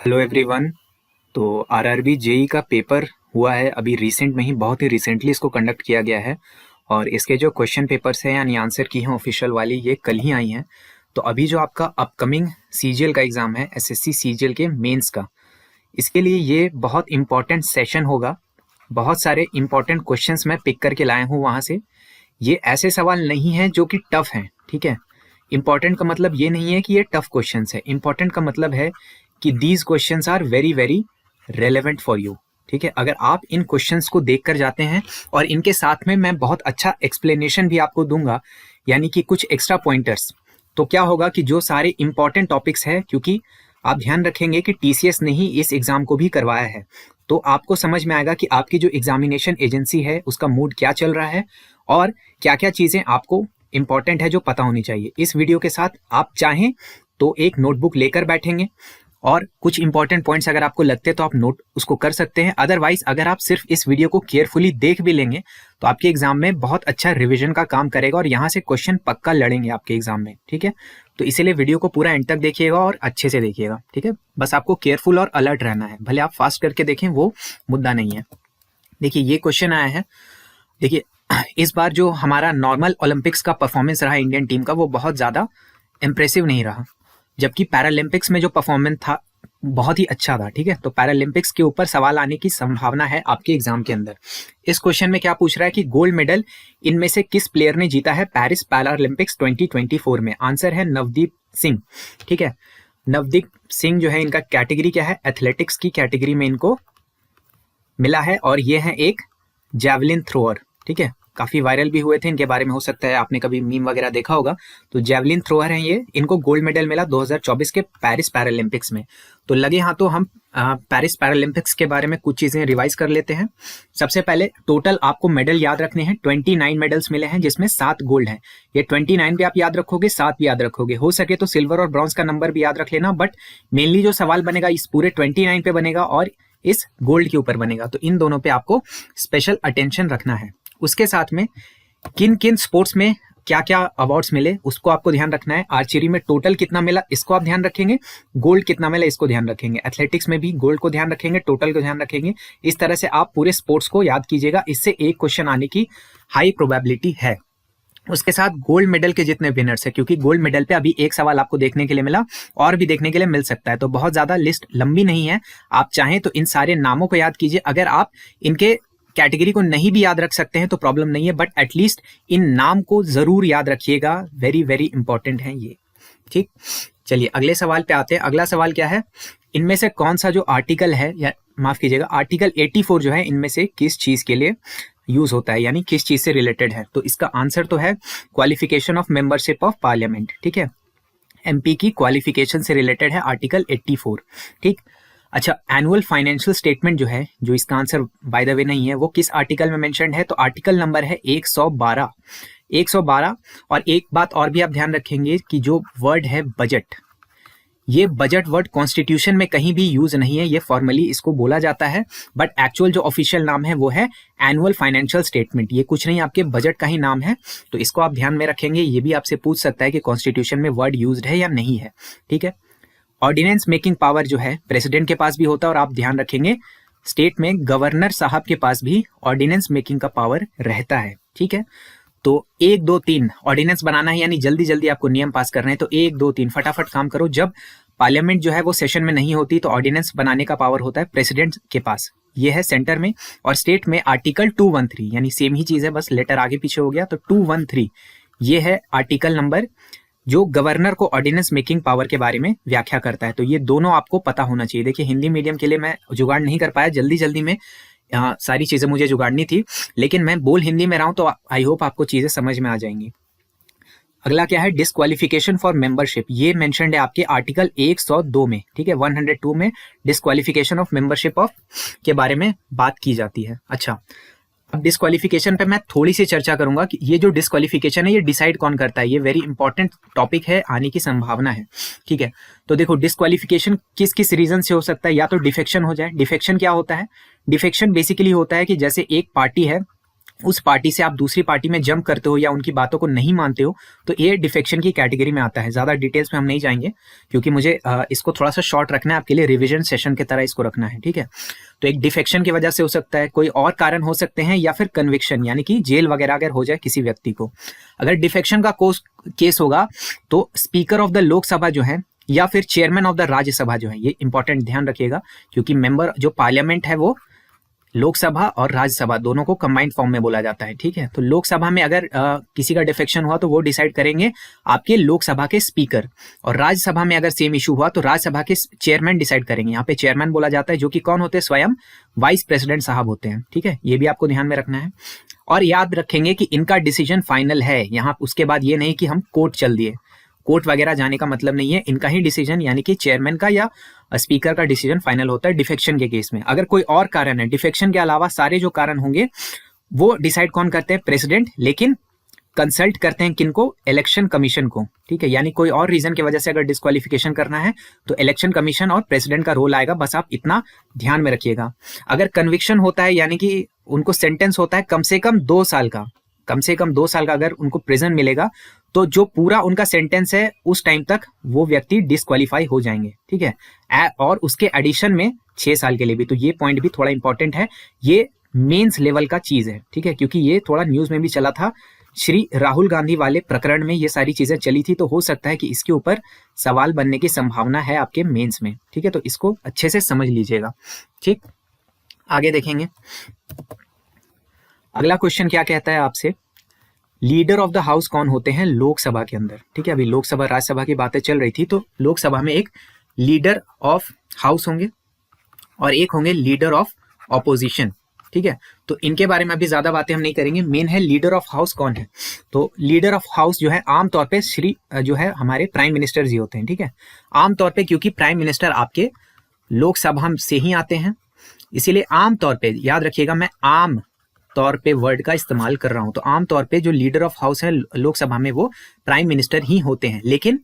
Hello everyone. तो RRB JE का paper हुआ है अभी रिसेंट में ही, बहुत ही रिसेंटली इसको कंडक्ट किया गया है। और इसके जो क्वेश्चन पेपर्स हैं यानी आंसर की हैं ऑफिशियल वाली, ये कल ही आई हैं। तो अभी जो आपका अपकमिंग सीजीएल का एग्ज़ाम है, एसएससी सीजीएल के मेंस का, इसके लिए ये बहुत इंपॉर्टेंट सेशन होगा। बहुत सारे इंपॉर्टेंट क्वेश्चंस मैं पिक करके लाया हूँ वहाँ से। ये ऐसे सवाल नहीं हैं जो कि टफ हैं, ठीक है। इंपॉर्टेंट का मतलब ये नहीं है कि ये टफ क्वेश्चंस है। इंपॉर्टेंट का मतलब है कि these questions are very very relevant for you, ठीक है। अगर आप इन क्वेश्चंस को देख कर जाते हैं और इनके साथ में मैं बहुत अच्छा एक्सप्लेनेशन भी आपको दूंगा, यानी कि कुछ एक्स्ट्रा पॉइंटर्स, तो क्या होगा कि जो सारे इंपॉर्टेंट टॉपिक्स हैं, क्योंकि आप ध्यान रखेंगे कि टीसीएस ने ही इस एग्जाम को भी करवाया है, तो आपको समझ में आएगा कि आपकी जो एग्जामिनेशन एजेंसी है उसका मूड क्या चल रहा है और क्या क्या चीज़ें आपको इंपॉर्टेंट है जो पता होनी चाहिए। इस वीडियो के साथ आप चाहें तो एक नोटबुक लेकर बैठेंगे और कुछ इंपॉर्टेंट पॉइंट्स अगर आपको लगते हैं तो आप नोट उसको कर सकते हैं। अदरवाइज अगर आप सिर्फ इस वीडियो को केयरफुली देख भी लेंगे तो आपके एग्जाम में बहुत अच्छा रिवीजन का काम करेगा और यहाँ से क्वेश्चन पक्का लड़ेंगे आपके एग्जाम में, ठीक है। तो इसीलिए वीडियो को पूरा एंड तक देखिएगा और अच्छे से देखिएगा, ठीक है। बस आपको केयरफुल और अलर्ट रहना है, भले आप फास्ट करके देखें वो मुद्दा नहीं है। देखिए ये क्वेश्चन आया है। देखिए इस बार जो हमारा नॉर्मल ओलंपिक्स का परफॉर्मेंस रहा इंडियन टीम का, वो बहुत ज़्यादा इम्प्रेसिव नहीं रहा, जबकि पैरालंपिक्स में जो परफॉर्मेंस था बहुत ही अच्छा था, ठीक है। तो पैरालंपिक्स के ऊपर सवाल आने की संभावना है आपके एग्जाम के अंदर। इस क्वेश्चन में क्या पूछ रहा है कि गोल्ड मेडल इनमें से किस प्लेयर ने जीता है पेरिस पैरालंपिक्स 2024 में। आंसर है नवदीप सिंह, ठीक है। नवदीप सिंह जो है, इनका कैटेगरी क्या है, एथलेटिक्स की कैटेगरी में इनको मिला है और ये है एक जैवलिन थ्रोअर, ठीक है। काफी वायरल भी हुए थे इनके बारे में, हो सकता है आपने कभी मीम वगैरह देखा होगा। तो जैवलिन थ्रोअर हैं ये, इनको गोल्ड मेडल मिला 2024 के पेरिस पैरालंपिक्स में। तो लगे हाँ तो हम पेरिस पैरालंपिक्स के बारे में कुछ चीजें रिवाइज कर लेते हैं। सबसे पहले टोटल आपको मेडल याद रखने हैं। 29 मेडल्स मिले हैं जिसमें 7 गोल्ड हैं। ये 29 भी आप याद रखोगे, 7 भी याद रखोगे, हो सके तो सिल्वर और ब्रॉन्ज का नंबर भी याद रख लेना, बट मेनली जो सवाल बनेगा इस पूरे 29 पे बनेगा और इस गोल्ड के ऊपर बनेगा। तो इन दोनों पे आपको स्पेशल अटेंशन रखना है। उसके साथ में किन किन स्पोर्ट्स में क्या क्या अवार्ड्स मिले उसको आपको ध्यान रखना है। आर्चरी में टोटल कितना मिला इसको आप ध्यान रखेंगे, गोल्ड कितना मिला इसको ध्यान रखेंगे, एथलेटिक्स में भी गोल्ड को ध्यान रखेंगे, टोटल को ध्यान रखेंगे। इस तरह से आप पूरे स्पोर्ट्स को याद कीजिएगा, इससे एक क्वेश्चन आने की हाई प्रोबेबिलिटी है। उसके साथ गोल्ड मेडल के जितने विनर्स है, क्योंकि गोल्ड मेडल पे अभी एक सवाल आपको देखने के लिए मिला और भी देखने के लिए मिल सकता है, तो बहुत ज्यादा लिस्ट लंबी नहीं है। आप चाहें तो इन सारे नामों को याद कीजिए। अगर आप इनके कैटेगरी को नहीं भी याद रख सकते हैं तो प्रॉब्लम नहीं है, बट एटलीस्ट इन नाम को जरूर याद रखिएगा, वेरी वेरी इंपॉर्टेंट है ये, ठीक। चलिए अगले सवाल पे आते हैं। अगला सवाल क्या है, इनमें से कौन सा जो आर्टिकल है, या माफ कीजिएगा आर्टिकल 84 जो है, इनमें से किस चीज के लिए यूज होता है, यानी किस चीज से रिलेटेड है। तो इसका आंसर तो है qualification of membership of parliament, ठीक है। एमपी की क्वालिफिकेशन से रिलेटेड है आर्टिकल 84, ठीक। अच्छा, एनुअल फाइनेंशियल स्टेटमेंट जो है, जो इसका आंसर बाय द वे नहीं है, वो किस आर्टिकल में मेंशन्ड है, तो आर्टिकल नंबर है 112। 112। और एक बात और भी आप ध्यान रखेंगे कि जो वर्ड है बजट, ये बजट वर्ड कॉन्स्टिट्यूशन में कहीं भी यूज नहीं है, ये फॉर्मली इसको बोला जाता है, बट एक्चुअल जो ऑफिशियल नाम है वो है एनुअल फाइनेंशियल स्टेटमेंट। ये कुछ नहीं, आपके बजट का ही नाम है, तो इसको आप ध्यान में रखेंगे। ये भी आपसे पूछ सकता है कि कॉन्स्टिट्यूशन में वर्ड यूज्ड है या नहीं है, ठीक है। ऑर्डिनेंस मेकिंग पावर जो है प्रेसिडेंट के पास भी होता है, और आप ध्यान रखेंगे स्टेट में गवर्नर साहब के पास भी ऑर्डिनेंस मेकिंग का पावर रहता है, ठीक है। तो 1 2 3 ऑर्डिनेंस बनाना है, यानी जल्दी जल्दी आपको नियम पास करना है, तो 1 2 3 फटाफट काम करो। जब पार्लियामेंट जो है वो सेशन में नहीं होती तो ऑर्डिनेंस बनाने का पावर होता है प्रेसिडेंट के पास, ये है सेंटर में। और स्टेट में आर्टिकल 213, यानी सेम ही चीज है, बस लेटर आगे पीछे हो गया, तो 213 ये है आर्टिकल नंबर जो गवर्नर को ऑर्डिनेंस मेकिंग पावर के बारे में व्याख्या करता है। तो ये दोनों आपको पता होना चाहिए। देखिए हिंदी मीडियम के लिए मैं जुगाड़ नहीं कर पाया, जल्दी जल्दी में सारी चीजें मुझे जुगाड़नी थी, लेकिन मैं बोल हिंदी में रहा हूं, तो आई होप आपको चीजें समझ में आ जाएंगी। अगला क्या है, डिस्क्वालिफिकेशन फॉर मेंबरशिप। ये मेंशन्ड है आपके आर्टिकल 102 में, ठीक है। 102 में डिस्क्वालिफिकेशन ऑफ मेंबरशिप ऑफ के बारे में बात की जाती है। अच्छा, अब डिस्क्वालिफिकेशन पे मैं थोड़ी सी चर्चा करूंगा कि ये जो डिस्क्वालिफिकेशन है ये डिसाइड कौन करता है। ये वेरी इंपॉर्टेंट टॉपिक है, आने की संभावना है, ठीक है। तो देखो डिस्क्वालिफिकेशन किस किस रीजन से हो सकता है, या तो डिफेक्शन हो जाए। डिफेक्शन क्या होता है, डिफेक्शन बेसिकली होता है कि जैसे एक पार्टी है उस पार्टी से आप दूसरी पार्टी में जंप करते हो या उनकी बातों को नहीं मानते हो, तो ये डिफेक्शन की कैटेगरी में आता है। ज़्यादा डिटेल्स में हम नहीं जाएंगे क्योंकि मुझे इसको थोड़ा सा शॉर्ट रखना है, आपके लिए रिविजन सेशन की तरह इसको रखना है, ठीक है। तो एक डिफेक्शन की वजह से हो सकता है, कोई और कारण हो सकते हैं, या फिर कन्विक्शन यानी कि जेल वगैरह अगर हो जाए किसी व्यक्ति को। अगर डिफेक्शन का केस होगा तो स्पीकर ऑफ द लोकसभा जो है या फिर चेयरमैन ऑफ द राज्यसभा जो है, ये इंपॉर्टेंट ध्यान रखिएगा क्योंकि मेंबर जो पार्लियामेंट है वो लोकसभा और राज्यसभा दोनों को कंबाइंड फॉर्म में बोला जाता है, ठीक है। तो लोकसभा में अगर किसी का डिफेक्शन हुआ तो वो डिसाइड करेंगे आपके लोकसभा के स्पीकर, और राज्यसभा में अगर सेम इशू हुआ तो राज्यसभा के चेयरमैन डिसाइड करेंगे। यहाँ पे चेयरमैन बोला जाता है, जो कि कौन होते हैं, स्वयं वाइस प्रेसिडेंट साहब होते हैं, ठीक है। ये भी आपको ध्यान में रखना है और याद रखेंगे कि इनका डिसीजन फाइनल है। यहाँ उसके बाद ये नहीं कि हम कोर्ट चल दिए, कोर्ट वगैरह जाने का मतलब नहीं है, इनका ही डिसीजन यानी कि चेयरमैन का या स्पीकर का डिसीजन फाइनल होता है डिफेक्शन के केस में। अगर कोई और कारण है, डिफेक्शन के अलावा सारे जो कारण होंगे वो डिसाइड कौन करते हैं, प्रेसिडेंट, लेकिन कंसल्ट करते हैं किनको, इलेक्शन कमीशन को, ठीक है। यानी कोई और रीजन की वजह से अगर डिस्क्वालिफिकेशन करना है तो इलेक्शन कमीशन और प्रेसिडेंट का रोल आएगा, बस आप इतना ध्यान में रखिएगा। अगर कन्विक्शन होता है यानी कि उनको सेंटेंस होता है कम से कम 2 साल का, कम से कम 2 साल का अगर उनको प्रिजन मिलेगा तो जो पूरा उनका सेंटेंस है उस टाइम तक वो व्यक्ति डिस्क्वालीफाई हो जाएंगे, ठीक है। और उसके एडिशन में 6 साल के लिए भी, तो ये पॉइंट भी थोड़ा इंपॉर्टेंट है, ये मेंस लेवल का चीज है, ठीक है, क्योंकि ये थोड़ा न्यूज में भी चला था। श्री राहुल गांधी वाले प्रकरण में ये सारी चीजें चली थी, तो हो सकता है कि इसके ऊपर सवाल बनने की संभावना है आपके मेंस में, ठीक है। तो इसको अच्छे से समझ लीजिएगा, ठीक। आगे देखेंगे, अगला क्वेश्चन क्या कहता है आपसे, लीडर ऑफ द हाउस कौन होते हैं लोकसभा के अंदर, ठीक है। अभी लोकसभा राज्यसभा की बातें चल रही थी, तो लोकसभा में एक लीडर ऑफ हाउस होंगे और एक होंगे लीडर ऑफ ऑपोजिशन, ठीक है। तो इनके बारे में अभी ज्यादा बातें हम नहीं करेंगे, मेन है लीडर ऑफ हाउस कौन है। तो लीडर ऑफ हाउस जो है आमतौर पे श्री जो है हमारे प्राइम मिनिस्टर जी होते हैं, ठीक है। आमतौर पे क्योंकि प्राइम मिनिस्टर आपके लोकसभा से ही आते हैं, इसीलिए आमतौर पे याद रखिएगा, मैं आम तौर पे वर्ड का इस्तेमाल कर रहा हूं। तो आमतौर पे जो लीडर ऑफ हाउस है लोकसभा में वो प्राइम मिनिस्टर ही होते हैं, लेकिन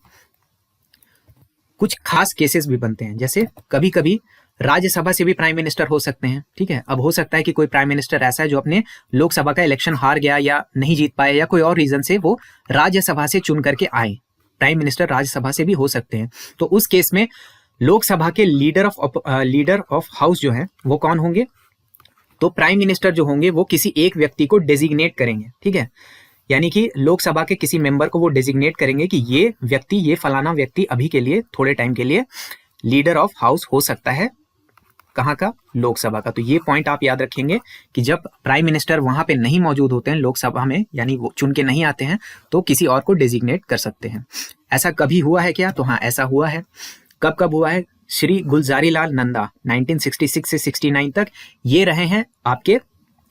कुछ खास केसेस भी बनते हैं, जैसे कभी कभी राज्यसभा से भी प्राइम मिनिस्टर हो सकते हैं, ठीक है। अब हो सकता है कि कोई प्राइम मिनिस्टर ऐसा है जो अपने लोकसभा का इलेक्शन हार गया या नहीं जीत पाया या कोई और रीजन से वो राज्यसभा से चुन करके आए, प्राइम मिनिस्टर राज्यसभा से भी हो सकते हैं। तो उस केस में लोकसभा के लीडर ऑफ हाउस जो है वो कौन होंगे, तो प्राइम मिनिस्टर जो होंगे वो किसी एक व्यक्ति को डेजिग्नेट करेंगे, ठीक है। यानी कि लोकसभा के किसी मेंबर को वो डेजिग्नेट करेंगे कि ये व्यक्ति, ये फलाना व्यक्ति अभी के लिए, थोड़े टाइम के लिए लीडर ऑफ हाउस हो सकता है, कहाँ का, लोकसभा का। तो ये पॉइंट आप याद रखेंगे कि जब प्राइम मिनिस्टर वहां पे नहीं मौजूद होते हैं लोकसभा में, यानी वो चुन के नहीं आते हैं, तो किसी और को डेजिग्नेट कर सकते हैं। ऐसा कभी हुआ है क्या, तो हाँ ऐसा हुआ है। कब कब हुआ है, श्री गुलजारी लाल नंदा 1966 से 69 तक ये रहे हैं आपके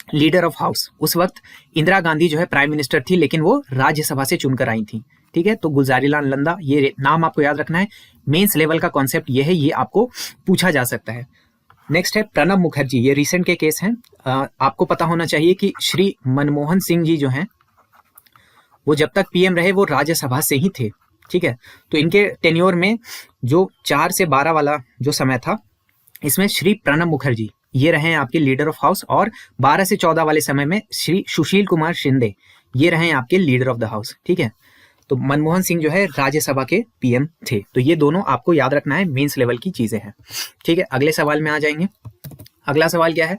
लीडर ऑफ हाउस। उस वक्त इंदिरा गांधी जो है प्राइम मिनिस्टर थी, लेकिन वो राज्यसभा से चुनकर आई थी, ठीक है। तो गुलजारी लाल नंदा, ये नाम आपको याद रखना है, मेंस लेवल का कॉन्सेप्ट ये है, ये आपको पूछा जा सकता है। नेक्स्ट है प्रणब मुखर्जी, ये रिसेंट के केस हैं। आपको पता होना चाहिए कि श्री मनमोहन सिंह जी जो हैं वो जब तक पीएम रहे वो राज्यसभा से ही थे, ठीक है। तो इनके टेन्योर में जो 4 से 12 वाला जो समय था, इसमें श्री प्रणब मुखर्जी ये रहे हैं आपके लीडर ऑफ हाउस, और 12 से 14 वाले समय में श्री सुशील कुमार शिंदे ये रहे हैं आपके लीडर ऑफ द हाउस, ठीक है। तो मनमोहन सिंह जो है राज्यसभा के पीएम थे। तो ये दोनों आपको याद रखना है, मेंस लेवल की चीजें हैं, ठीक है। अगले सवाल में आ जाएंगे। अगला सवाल क्या है,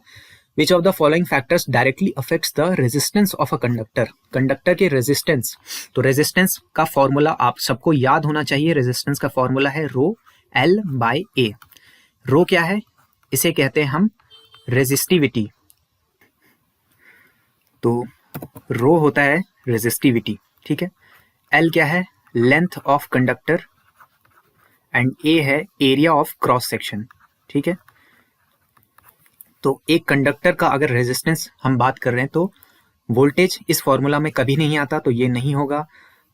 Which of the following factors directly affects the resistance of a conductor? Conductor के रेजिस्टेंस, तो रेजिस्टेंस का फॉर्मूला आप सबको याद होना चाहिए। रेजिस्टेंस का फॉर्मूला है रो एल बाय ए। रो क्या है, इसे कहते हैं हम रेजिस्टिविटी। तो रो होता है रेजिस्टिविटी, ठीक है। एल क्या है, लेंथ ऑफ कंडक्टर, एंड ए है एरिया ऑफ क्रॉस सेक्शन, ठीक है। तो एक कंडक्टर का अगर रेजिस्टेंस हम बात कर रहे हैं तो वोल्टेज इस फॉर्मूला में कभी नहीं आता, तो ये नहीं होगा।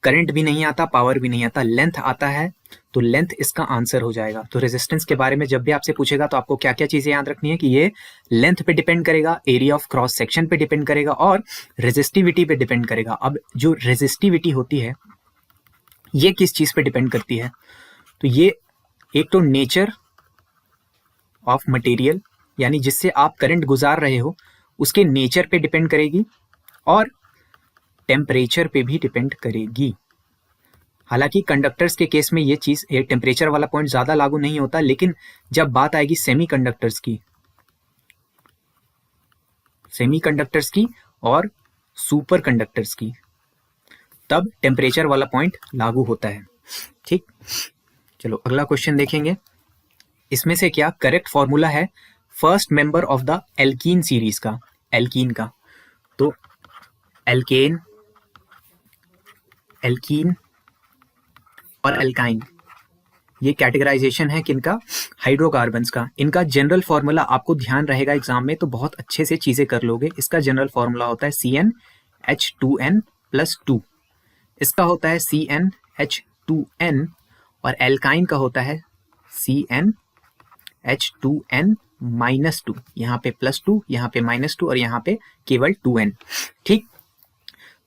करंट भी नहीं आता, पावर भी नहीं आता, लेंथ आता है, तो लेंथ इसका आंसर हो जाएगा। तो रेजिस्टेंस के बारे में जब भी आपसे पूछेगा तो आपको क्या क्या चीजें याद रखनी है कि ये लेंथ पे डिपेंड करेगा, एरिया ऑफ क्रॉस सेक्शन पे डिपेंड करेगा और रेजिस्टिविटी पे डिपेंड करेगा। अब जो रेजिस्टिविटी होती है ये किस चीज पे डिपेंड करती है, तो ये एक तो नेचर ऑफ मटेरियल, यानी जिससे आप करंट गुजार रहे हो उसके नेचर पे डिपेंड करेगी, और टेम्परेचर पे भी डिपेंड करेगी। हालांकि कंडक्टर्स के केस में ये चीज़, ये टेम्परेचर वाला पॉइंट ज़्यादा लागू नहीं होता, लेकिन जब बात आएगी सेमीकंडक्टर्स की और सुपर कंडक्टर्स की, तब टेम्परेचर वाला पॉइंट लागू होता है। ठीक, चलो अगला क्वेश्चन देखेंगे। इसमें से क्या करेक्ट फॉर्मूला है first member of the alkene series का, एल्कीन का? तो एल्केन, एल्कीन और एल्काइन, ये कैटेगराइजेशन है किनका? हाइड्रोकार्बन्स का। इनका जनरल फॉर्मूला आपको ध्यान रहेगा एग्जाम में, तो बहुत अच्छे से चीजें कर लोगे। इसका जनरल फॉर्मूला होता है CnH2n+2, इसका होता है CnH2n, और एल्काइन का होता है CnH2n-2, यहाँ पे +2, यहाँ पे -2 और यहाँ पे केवल 2n। ठीक,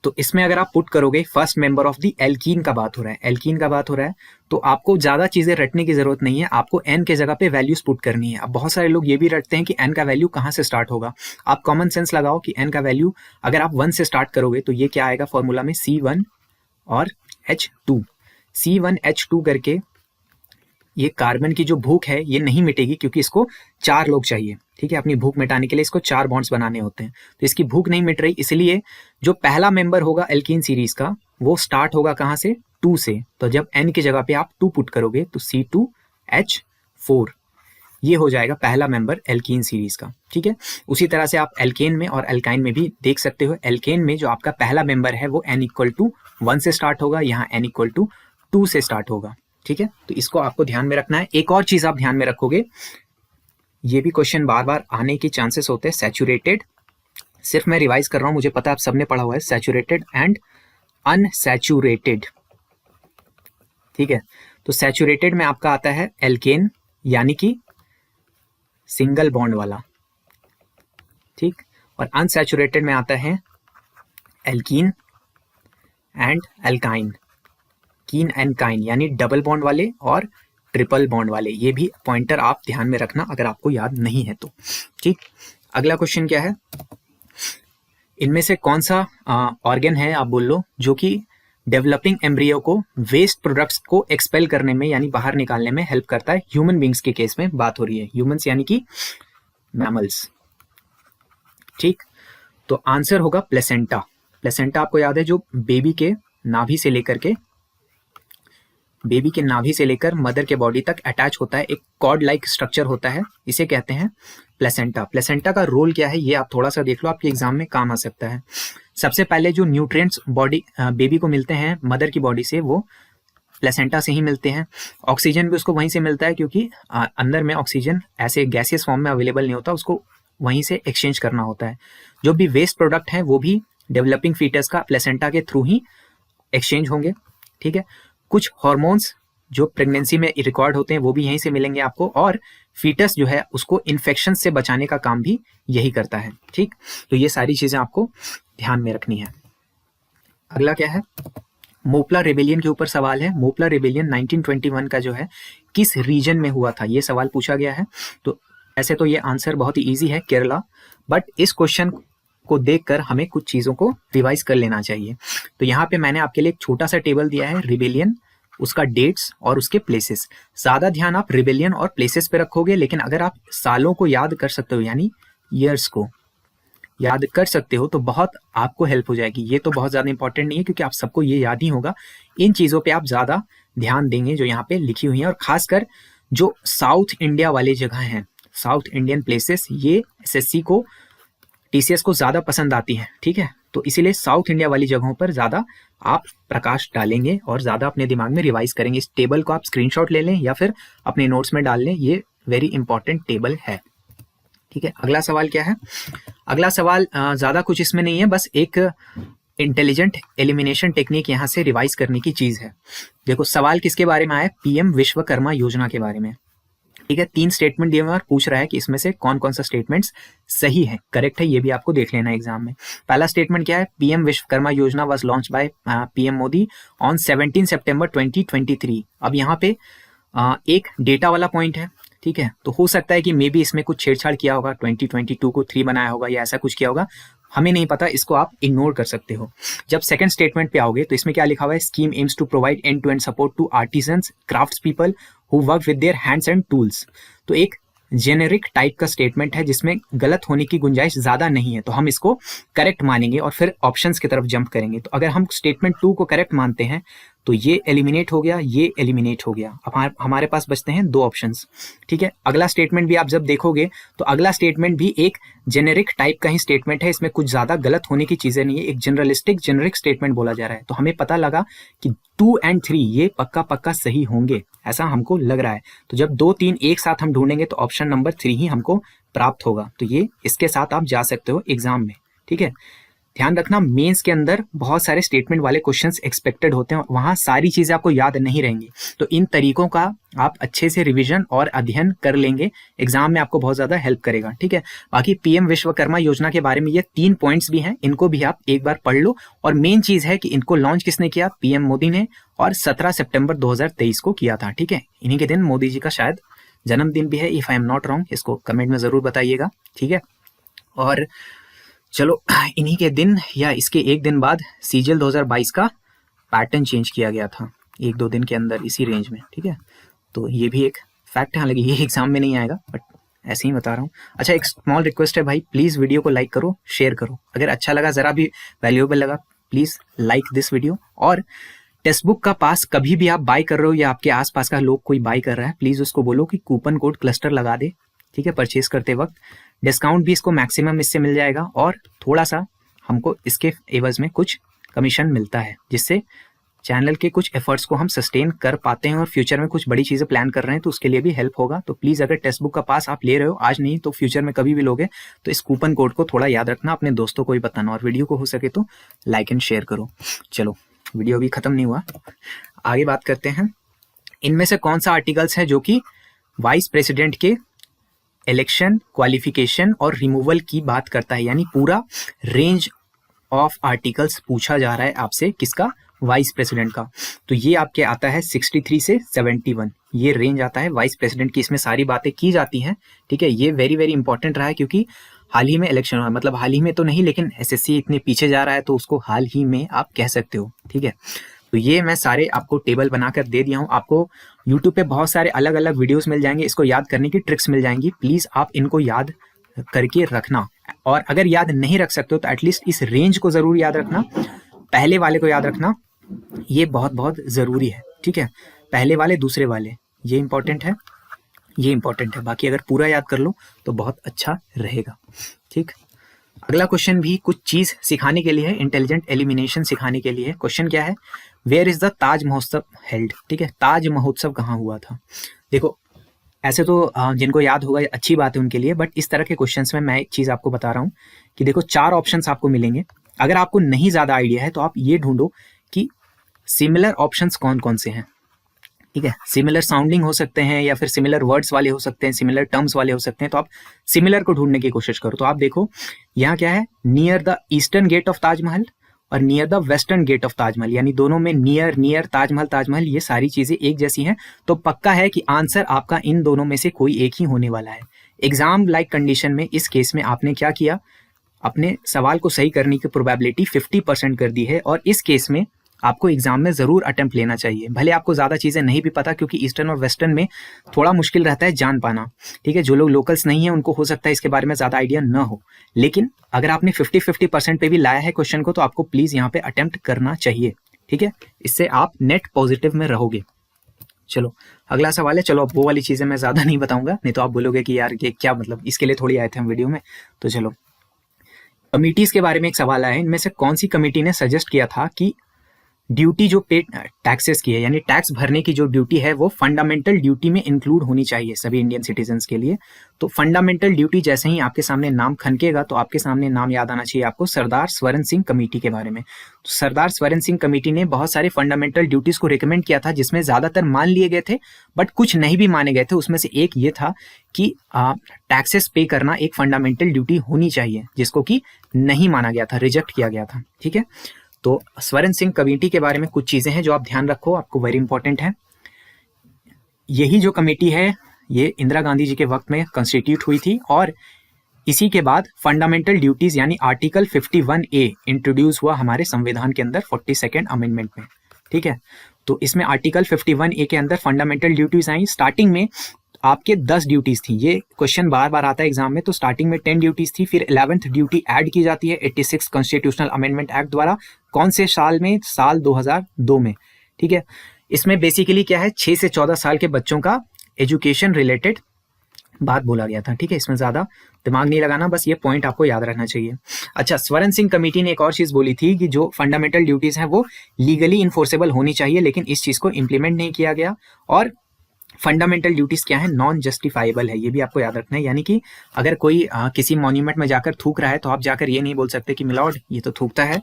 तो इसमें अगर आप पुट करोगे first member of the alkene का बात हो रहा है, एल्कीन का बात हो रहा है, तो आपको ज्यादा चीजें रटने की जरूरत नहीं है, आपको n के जगह पे वैल्यूज पुट करनी है। अब बहुत सारे लोग ये भी रटते हैं कि n का वैल्यू कहाँ से स्टार्ट होगा। आप कॉमन सेंस लगाओ कि n का वैल्यू अगर आप 1 से स्टार्ट करोगे तो ये क्या आएगा फॉर्मूला में, C1 और H2, C1H2 करके ये कार्बन की जो भूख है ये नहीं मिटेगी, क्योंकि इसको 4 लोग चाहिए। ठीक है, अपनी भूख मिटाने के लिए इसको 4 बॉन्ड्स बनाने होते हैं, तो इसकी भूख नहीं मिट रही, इसलिए जो पहला मेंबर होगा एल्कीन सीरीज का वो स्टार्ट होगा कहाँ से, 2 से। तो जब n की जगह पे आप 2 पुट करोगे तो C2H4, ये हो जाएगा पहला मेंबर एल्कीन सीरीज का। ठीक है, उसी तरह से आप एल्केन में और एल्काइन में भी देख सकते हो। एल्केन में जो आपका पहला मेंबर है वो n=1 से स्टार्ट होगा, यहाँ n=2 से स्टार्ट होगा। ठीक है, तो इसको आपको ध्यान में रखना है। एक और चीज आप ध्यान में रखोगे, ये भी क्वेश्चन बार बार आने के चांसेस होते हैं, सैचुरेटेड, सिर्फ मैं रिवाइज कर रहा हूं, मुझे पता है आप सबने पढ़ा हुआ है, सैचुरेटेड एंड अनसैचुरेटेड। ठीक है, तो सैचुरेटेड में आपका आता है एल्केन, यानी कि सिंगल बॉन्ड वाला। ठीक, और अनसैचुरेटेड में आता है alkene and alkyne, kene and kyne, यानी डबल बॉन्ड वाले और ट्रिपल बॉन्ड वाले। ये भी पॉइंटर आप ध्यान में रखना अगर आपको याद नहीं है तो। ठीक, अगला क्वेश्चन क्या है, इनमें से कौन सा ऑर्गन है, आप बोल लो, जो कि डेवलपिंग एम्ब्रियो को वेस्ट प्रोडक्ट्स को एक्सपेल करने में यानी बाहर निकालने में हेल्प करता है। ह्यूमन बींग्स के केस में बात हो रही है, ह्यूमंस यानी कि मैमल्स। ठीक, तो आंसर होगा प्लेसेंटा। प्लेसेंटा आपको याद है, जो बेबी के नाभि से लेकर मदर के बॉडी तक अटैच होता है, एक कॉर्ड लाइक स्ट्रक्चर होता है, इसे कहते हैं प्लेसेंटा। प्लेसेंटा का रोल क्या है ये आप थोड़ा सा देख लो, आपके एग्जाम में काम आ सकता है। सबसे पहले जो न्यूट्रिएंट्स बॉडी बेबी को मिलते हैं मदर की बॉडी से, वो प्लेसेंटा से ही मिलते हैं। ऑक्सीजन भी उसको वहीं से मिलता है, क्योंकि अंदर में ऑक्सीजन ऐसे गैसियस फॉर्म में अवेलेबल नहीं होता, उसको वहीं से एक्सचेंज करना होता है। जो भी वेस्ट प्रोडक्ट है वो भी डेवलपिंग फीटस का प्लेसेंटा के थ्रू ही एक्सचेंज होंगे। ठीक है, कुछ हार्मोन्स जो प्रेगनेंसी में रिकॉर्ड होते हैं वो भी यहीं से मिलेंगे आपको, और फीटस जो है उसको इन्फेक्शन से बचाने का काम भी यही करता है। ठीक, तो ये सारी चीजें आपको ध्यान में रखनी है। अगला क्या है, मोपला रेबेलियन के ऊपर सवाल है। मोपला रेबेलियन 1921 का जो है किस रीजन में हुआ था, ये सवाल पूछा गया है। तो ऐसे तो ये आंसर बहुत ही ईजी है, केरला, बट इस क्वेश्चन को देखकर हमें कुछ चीजों को रिवाइज कर लेना चाहिए। तो यहाँ पे मैंने आपके लिए एक छोटा सा टेबल दिया है, रिबेलियन, उसका डेट्स और उसके प्लेसेस। ज्यादा ध्यान आप रिबेलियन और प्लेसेस पे रखोगे, लेकिन अगर आप सालों को याद कर सकते हो, यानी ईयर्स को याद कर सकते हो, तो बहुत आपको हेल्प हो जाएगी। ये तो बहुत ज्यादा इंपॉर्टेंट नहीं है, क्योंकि आप सबको ये याद ही होगा। इन चीजों पे आप ज्यादा ध्यान देंगे जो यहाँ पे लिखी हुई है, और खासकर जो साउथ इंडिया वाले जगह हैं, साउथ इंडियन प्लेसेस, ये एसएससी को, टीसीएस को ज्यादा पसंद आती है। ठीक है, तो इसीलिए साउथ इंडिया वाली जगहों पर ज्यादा आप प्रकाश डालेंगे और ज्यादा अपने दिमाग में रिवाइज करेंगे। इस टेबल को आप स्क्रीनशॉट ले लें या फिर अपने नोट्स में डाल लें, ये वेरी इंपॉर्टेंट टेबल है। ठीक है, अगला सवाल क्या है, अगला सवाल ज्यादा कुछ इसमें नहीं है, बस एक इंटेलिजेंट एलिमिनेशन टेक्निक यहाँ से रिवाइज करने की चीज है। देखो सवाल किसके बारे में आया, पीएम विश्वकर्मा योजना के बारे में। ठीक है, 3 स्टेटमेंट दिए हुए और पूछ रहा है कि इसमें से कौन कौन सा स्टेटमेंट्स सही है, करेक्ट है, ये भी आपको देख लेना एग्जाम में। पहला स्टेटमेंट क्या है, पीएम विश्वकर्मा योजना was launch by PM Modi on 17 सितंबर 2023। अब यहाँ पे एक डेटा वाला पॉइंट है। ठीक है, तो हो सकता है कि मे बी इसमें कुछ छेड़छाड़ किया होगा, 2022 को 3 बनाया होगा या ऐसा कुछ किया होगा, हमें नहीं पता, इसको आप इग्नोर कर सकते हो। जब सेकंड स्टेटमेंट पे आओगे तो इसमें क्या लिखा हुआ है, scheme aims to provide end to end support to artisans crafts people who work with their hands and tools. तो एक जेनेरिक टाइप का स्टेटमेंट है जिसमें गलत होने की गुंजाइश ज्यादा नहीं है, तो हम इसको करेक्ट मानेंगे और फिर ऑप्शंस की तरफ जंप करेंगे। तो अगर हम स्टेटमेंट 2 को करेक्ट मानते हैं तो ये एलिमिनेट हो गया, ये एलिमिनेट हो गया। अब हमारे पास बचते हैं 2 ऑप्शंस। ठीक है, अगला स्टेटमेंट भी आप जब देखोगे तो अगला स्टेटमेंट भी एक जेनेरिक टाइप का ही स्टेटमेंट है, इसमें कुछ ज्यादा गलत होने की चीजें नहीं है, एक जनरलिस्टिक जेनेरिक स्टेटमेंट बोला जा रहा है। तो हमें पता लगा कि 2 और 3 ये पक्का पक्का सही होंगे, ऐसा हमको लग रहा है। तो जब 2 3 एक साथ हम ढूंढेंगे तो ऑप्शन नंबर 3 ही हमको प्राप्त होगा। तो ये इसके साथ आप जा सकते हो एग्जाम में। ठीक है, ध्यान रखना मेंस के अंदर बहुत सारे स्टेटमेंट वाले क्वेश्चंस एक्सपेक्टेड होते हैं, वहां सारी चीजें आपको याद नहीं रहेंगी। तो इन तरीकों का आप अच्छे से रिवीजन और अध्ययन कर लेंगे, एग्जाम में आपको बहुत ज्यादा हेल्प करेगा। ठीक है, बाकी पीएम विश्वकर्मा योजना के बारे में ये 3 पॉइंट्स भी हैं, इनको भी आप एक बार पढ़ लो। और मेन चीज है कि इनको लॉन्च किसने किया, पीएम मोदी ने, और 17 सितंबर 2023 को किया था। ठीक है, इन्हीं के दिन मोदी जी का शायद जन्मदिन भी है, if I am not wrong, इसको कमेंट में जरूर बताइएगा। ठीक है, और चलो इन्हीं के दिन या इसके एक दिन बाद सीजीएल 2022 का पैटर्न चेंज किया गया था, 1-2 दिन के अंदर इसी रेंज में। ठीक है, तो ये भी एक फैक्ट है, हालांकि ये एग्जाम में नहीं आएगा बट ऐसे ही बता रहा हूँ। अच्छा, एक स्मॉल रिक्वेस्ट है भाई, प्लीज वीडियो को लाइक करो, शेयर करो, अगर अच्छा लगा, जरा भी वैल्यूएबल लगा, प्लीज लाइक दिस वीडियो। और टेक्स्ट बुक का पास कभी भी आप बाय कर रहे हो या आपके आसपास का लोग कोई बाय कर रहा है, प्लीज उसको बोलो कि कूपन कोड क्लस्टर लगा दे। ठीक है, परचेज करते वक्त डिस्काउंट भी इसको मैक्सिमम इससे मिल जाएगा, और थोड़ा सा हमको इसके एवज में कुछ कमीशन मिलता है, जिससे चैनल के कुछ एफर्ट्स को हम सस्टेन कर पाते हैं और फ्यूचर में कुछ बड़ी चीजें प्लान कर रहे हैं तो उसके लिए भी हेल्प होगा। तो प्लीज अगर टेक्स्ट बुक का पास आप ले रहे हो, आज नहीं तो फ्यूचर में कभी भी लोगे, तो इस कूपन कोड को थोड़ा याद रखना, अपने दोस्तों को भी बताना, और वीडियो को हो सके तो लाइक एंड शेयर करो। चलो, वीडियो अभी खत्म नहीं हुआ, आगे बात करते हैं। इनमें से कौन सा आर्टिकल्स है जो कि वाइस प्रेसिडेंट के इलेक्शन, क्वालिफिकेशन और रिमूवल की बात करता है, यानी पूरा रेंज ऑफ आर्टिकल्स पूछा जा रहा है आपसे, किसका, वाइस प्रेसिडेंट का। तो ये आपके आता है 63 से 71, ये रेंज आता है वाइस प्रेसिडेंट की, इसमें सारी बातें की जाती हैं। ठीक है, ये वेरी वेरी इंपॉर्टेंट रहा है क्योंकि हाल ही में इलेक्शन हुआ, मतलब हाल ही में तो नहीं, लेकिन एसएससी इतने पीछे जा रहा है तो उसको हाल ही में आप कह सकते हो। ठीक है, तो ये मैं सारे आपको टेबल बनाकर दे दिया हूँ। आपको यूट्यूब पे बहुत सारे अलग अलग वीडियोस मिल जाएंगे, इसको याद करने की ट्रिक्स मिल जाएंगी, प्लीज आप इनको याद करके रखना। और अगर याद नहीं रख सकते हो तो एटलीस्ट इस रेंज को जरूर याद रखना, पहले वाले को याद रखना, ये बहुत बहुत जरूरी है। ठीक है, पहले वाले, दूसरे वाले, ये इंपॉर्टेंट है, ये इंपॉर्टेंट है। बाकी अगर पूरा याद कर लो तो बहुत अच्छा रहेगा। ठीक, अगला क्वेश्चन भी कुछ चीज सिखाने के लिए है, इंटेलिजेंट एलिमिनेशन सिखाने के लिए है। क्वेश्चन क्या है, वेयर इज द ताज महोत्सव हेल्ड। ठीक है, ताज महोत्सव कहाँ हुआ था। देखो, ऐसे तो जिनको याद होगा अच्छी बात है उनके लिए, बट इस तरह के क्वेश्चंस में मैं एक चीज आपको बता रहा हूँ कि देखो 4 ऑप्शंस आपको मिलेंगे। अगर आपको नहीं ज्यादा आइडिया है तो आप ये ढूंढो कि सिमिलर ऑप्शंस कौन कौन से हैं। ठीक है, सिमिलर साउंडिंग हो सकते हैं या फिर सिमिलर वर्ड्स वाले हो सकते हैं, सिमिलर टर्म्स वाले हो सकते हैं, तो आप सिमिलर को ढूंढने की कोशिश करो। तो आप देखो यहाँ क्या है, near the eastern gate of Taj Mahal और near the western gate of Taj Mahal, यानी दोनों में नियर नियर, ताजमहल ताजमहल, ये सारी चीजें एक जैसी हैं। तो पक्का है कि आंसर आपका इन दोनों में से कोई एक ही होने वाला है। एग्जाम लाइक कंडीशन में इस केस में आपने क्या किया, अपने सवाल को सही करने की प्रोबेबिलिटी 50% कर दी है, और इस केस में आपको एग्जाम में जरूर अटेम्प्ट लेना चाहिए, भले आपको ज्यादा चीजें नहीं भी पता, क्योंकि ईस्टर्न और वेस्टर्न में थोड़ा मुश्किल रहता है जान पाना। ठीक है, जो लोग लोकल्स नहीं है उनको हो सकता है इसके बारे में ज्यादा आइडिया न हो, लेकिन अगर आपने 50-50% पे भी लाया है क्वेश्चन को तो आपको प्लीज यहाँ पे अटेम्प्ट करना चाहिए। ठीक है, इससे आप नेट पॉजिटिव में रहोगे। चलो अगला सवाल है, चलो अब वो वाली चीजें मैं ज्यादा नहीं बताऊंगा, नहीं तो आप बोलोगे कि यार ये क्या मतलब, इसके लिए थोड़ी आए थे हम वीडियो में। तो चलो, कमिटीज के बारे में एक सवाल आया है, इनमें से कौन सी कमिटी ने सजेस्ट किया था कि ड्यूटी जो पे टैक्सेस की है, यानी टैक्स भरने की जो ड्यूटी है वो फंडामेंटल ड्यूटी में इंक्लूड होनी चाहिए सभी इंडियन सिटीजन्स के लिए। तो फंडामेंटल ड्यूटी जैसे ही आपके सामने नाम खनकेगा तो आपके सामने नाम याद आना चाहिए आपको सरदार स्वरण सिंह कमेटी के बारे में। तो सरदार स्वरण सिंह कमेटी ने बहुत सारे फंडामेंटल ड्यूटीज को रिकमेंड किया था, जिसमें ज्यादातर मान लिए गए थे बट कुछ नहीं भी माने गए थे। उसमें से एक ये था कि टैक्सेस पे करना एक फंडामेंटल ड्यूटी होनी चाहिए, जिसको कि नहीं माना गया था, रिजेक्ट किया गया था। ठीक है, तो स्वरण सिंह कमेटी के बारे में कुछ चीजें हैं जो आप ध्यान रखो, आपको वेरी इंपॉर्टेंट है। यही जो कमेटी है ये इंदिरा गांधी जी के वक्त में कंस्टिट्यूट हुई थी, और इसी के बाद फंडामेंटल ड्यूटीज यानी आर्टिकल 51A इंट्रोड्यूस हुआ हमारे संविधान के अंदर 42nd अमेंडमेंट में। ठीक है, तो इसमें आर्टिकल 51A के अंदर फंडामेंटल ड्यूटीज आई। स्टार्टिंग में आपके 10 ड्यूटीज थी, ये क्वेश्चन बार बार आता है एग्जाम में। तो स्टार्टिंग में 10 ड्यूटीज थी, फिर 11th ड्यूटी ऐड की जाती है 86 कॉन्स्टिट्यूशनल अमेंडमेंट एक्ट द्वारा। कौन से साल में? साल 2002 में। ठीक है, इसमें बेसिकली क्या है, 6 से 14 साल के बच्चों का एजुकेशन रिलेटेड बात बोला गया था। ठीक है, इसमें ज्यादा दिमाग नहीं लगाना, बस ये पॉइंट आपको याद रखना चाहिए। अच्छा, स्वर्ण सिंह कमेटी ने एक और चीज बोली थी कि जो फंडामेंटल ड्यूटीज हैं वो लीगली इन्फोर्सेबल होनी चाहिए, लेकिन इस चीज को इम्प्लीमेंट नहीं किया गया। और फंडामेंटल ड्यूटीज क्या है? नॉन जस्टिफाइबल है, ये भी आपको याद रखना है। यानी कि अगर कोई किसी मॉन्यूमेंट में जाकर थूक रहा है तो आप जाकर ये नहीं बोल सकते कि मिलॉर्ड ये तो थूकता है,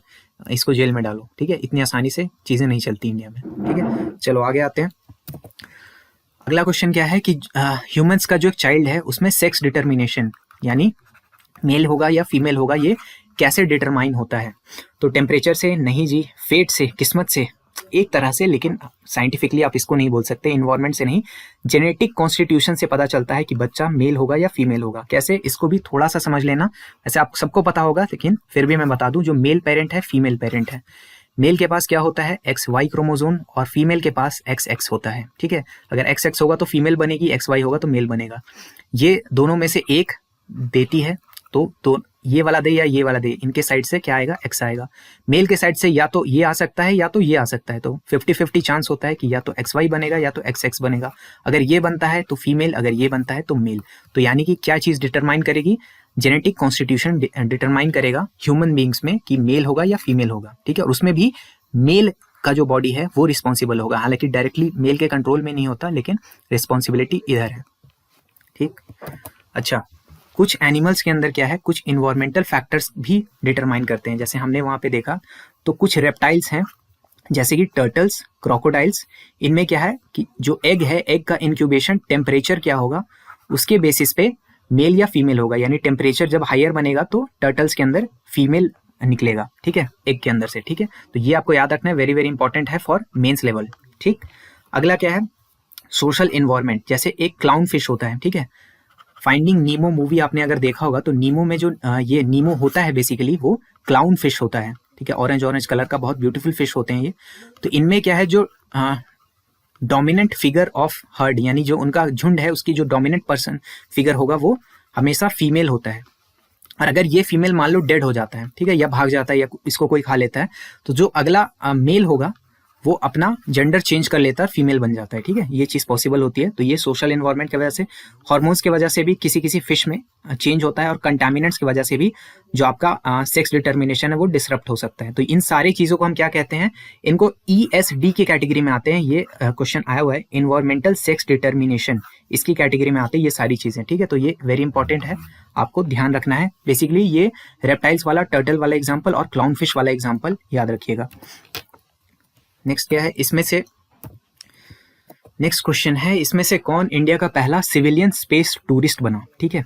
इसको जेल में डालो। ठीक है, इतनी आसानी से चीजें नहीं चलती इंडिया में। ठीक है, चलो आगे आते हैं। अगला क्वेश्चन क्या है कि ह्यूमंस का जो एक चाइल्ड है उसमें सेक्स डिटर्मिनेशन यानी मेल होगा या फीमेल होगा, ये कैसे डिटरमाइन होता है? तो टेम्परेचर से नहीं जी, फेट से, किस्मत से, एक तरह से, लेकिन साइंटिफिकली आप इसको नहीं बोल सकते, इन्वायरमेंट से नहीं, जेनेटिक कॉन्स्टिट्यूशन से पता चलता है कि बच्चा मेल होगा या फीमेल होगा। कैसे? इसको भी थोड़ा सा समझ लेना। वैसे आप सबको पता होगा, लेकिन फिर भी मैं बता दूं, जो मेल पेरेंट है, फीमेल पेरेंट है। मेल के पास क्या होता है? XY क्रोमोसोम, और फीमेल के पास XX होता है। ठीक है, अगर XX होगा तो फीमेल बनेगी, XY होगा तो मेल बनेगा। ये दोनों में से एक देती है, तो ये वाला दे या ये वाला दे, इनके साइड से क्या आएगा? X आएगा। मेल के साइड से या तो ये आ सकता है या तो ये आ सकता है, तो 50-50 चांस होता है कि या तो XY बनेगा या तो XX बनेगा। अगर ये बनता है तो फीमेल, अगर ये बनता है तो मेल। तो यानी कि क्या चीज डिटरमाइन करेगी? जेनेटिक कॉन्स्टिट्यूशन डिटरमाइन करेगा ह्यूमन बींग्स में कि मेल होगा या फीमेल होगा। ठीक है, और उसमें भी मेल का जो बॉडी है वो रिस्पॉन्सिबल होगा, हालांकि डायरेक्टली मेल के कंट्रोल में नहीं होता, लेकिन रिस्पॉन्सिबिलिटी इधर है। ठीक, अच्छा, कुछ एनिमल्स के अंदर क्या है, कुछ इन्वायरमेंटल फैक्टर्स भी डिटरमाइन करते हैं। जैसे हमने वहां पे देखा, तो कुछ रेप्टाइल्स हैं जैसे कि टर्टल्स, क्रोकोडाइल्स, इनमें क्या है कि जो एग है, एग का इंक्यूबेशन टेम्परेचर क्या होगा, उसके बेसिस पे मेल या फीमेल होगा। यानी टेम्परेचर जब हायर बनेगा तो टर्टल्स के अंदर फीमेल निकलेगा। ठीक है, एग के अंदर से। ठीक है, तो ये आपको याद रखना है, वेरी वेरी इंपॉर्टेंट है फॉर मेंस लेवल। ठीक, अगला क्या है? Social environment. जैसे एक क्लाउन फिश होता है, ठीक है, फाइंडिंग नीमो मूवी आपने अगर देखा होगा तो नीमो में जो ये नीमो होता है बेसिकली वो क्लाउन फिश होता है। ठीक है, ऑरेंज ऑरेंज कलर का बहुत ब्यूटीफुल फिश होते हैं ये। तो इनमें क्या है, जो डोमिनेंट फिगर ऑफ हर्ड यानी जो उनका झुंड है उसकी जो डोमिनेंट पर्सन फिगर होगा वो हमेशा फीमेल होता है। और अगर ये फीमेल मान लो डेड हो जाता है, ठीक है, या भाग जाता है या इसको कोई खा लेता है, तो जो अगला मेल होगा वो अपना जेंडर चेंज कर लेता है, फीमेल बन जाता है। ठीक है, ये चीज पॉसिबल होती है। तो ये सोशल एनवायरनमेंट की वजह से, हार्मोन्स की वजह से भी किसी किसी फिश में चेंज होता है, और कंटामिनेंट्स की वजह से भी जो आपका सेक्स डिटर्मिनेशन है वो डिसरप्ट हो सकता है। तो इन सारी चीजों को हम क्या कहते हैं? इनको ESD की कैटेगरी में आते हैं। ये क्वेश्चन आया हुआ है, इन्वायरमेंटल सेक्स डिटर्मिनेशन, इसकी कैटेगरी में आते हैं ये सारी चीजें। ठीक है, तो ये वेरी इंपॉर्टेंट है, आपको ध्यान रखना है। बेसिकली ये रेप्टाइल्स वाला, टर्टल वाला एग्जाम्पल और क्लाउन फिश वाला एग्जाम्पल याद रखिएगा। नेक्स्ट क्या है, इसमें से नेक्स्ट क्वेश्चन है, इसमें से कौन इंडिया का पहला सिविलियन स्पेस टूरिस्ट बना? ठीक है,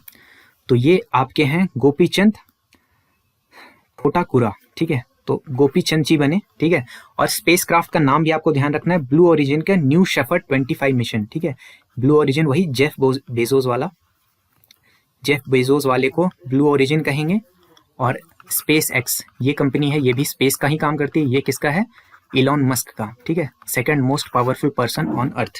तो ये आपके हैं गोपीचंद थोटाकुरा। ठीक है, तो गोपीचंद जी बने। ठीक है, और स्पेस क्राफ्ट का नाम भी आपको ध्यान रखना है, ब्लू ओरिजिन का न्यू शेफर्ड 25 मिशन। ठीक है, ब्लू ओरिजिन वही जेफ बेजोस वाला, जेफ बेजोस वाले को ब्लू ओरिजिन कहेंगे। और स्पेस एक्स ये कंपनी है, ये भी स्पेस का ही काम करती है। ये किसका है? इलॉन मस्क का। ठीक है, second most powerful person on earth.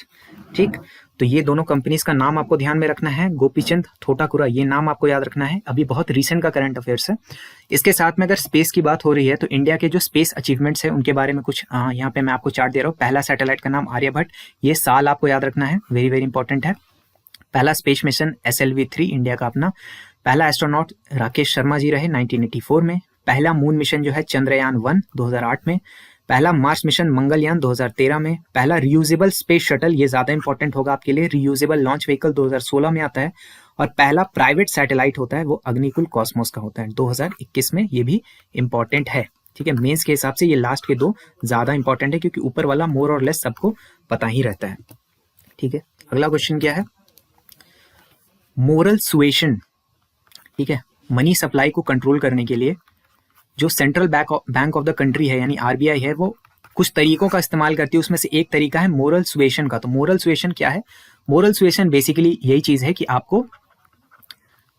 ठीक, तो ये दोनों कंपनीज का नाम आपको ध्यान में रखना है। गोपीचंद थोटाकुरा, ये नाम आपको याद रखना है, अभी बहुत रीसेंट का करंट अफेयर्स है। इसके साथ में अगर स्पेस की बात हो रही है तो इंडिया के जो स्पेस अचीवमेंट्स है उनके बारे में कुछ यहाँ पे मैं आपको चार्ट दे रहा हूँ। पहला सैटेलाइट का नाम आर्यभट्ट, ये साल आपको याद रखना है, वेरी वेरी इंपॉर्टेंट है। पहला स्पेस मिशन SLV-3 इंडिया का अपना। पहला एस्ट्रोनॉट राकेश शर्मा जी रहे 1984 में। पहला मून मिशन जो है चंद्रयान-1 2008 में। पहला मार्स मिशन मंगलयान 2013 में। पहला रियूजेबल स्पेस शटल, ये ज्यादा इंपॉर्टेंट होगा आपके लिए, रियूजेबल लॉन्च व्हीकल 2016 में आता है। और पहला प्राइवेट सैटेलाइट होता है वो अग्निकुल कॉस्मोस का होता है 2021 में, ये भी इंपॉर्टेंट है। ठीक है, मेंस के हिसाब से ये लास्ट के दो ज्यादा इंपॉर्टेंट है, क्योंकि ऊपर वाला मोर और लेस सबको पता ही रहता है। ठीक है, अगला क्वेश्चन क्या है? Moral suasion. ठीक है, मनी सप्लाई को कंट्रोल करने के लिए जो central bank of the country है यानी RBI है, वो कुछ तरीकों का इस्तेमाल करती है। उसमें से एक तरीका है मोरल सुएशन का। तो मोरल सुएशन क्या है? मोरल सुएशन बेसिकली यही चीज है कि आपको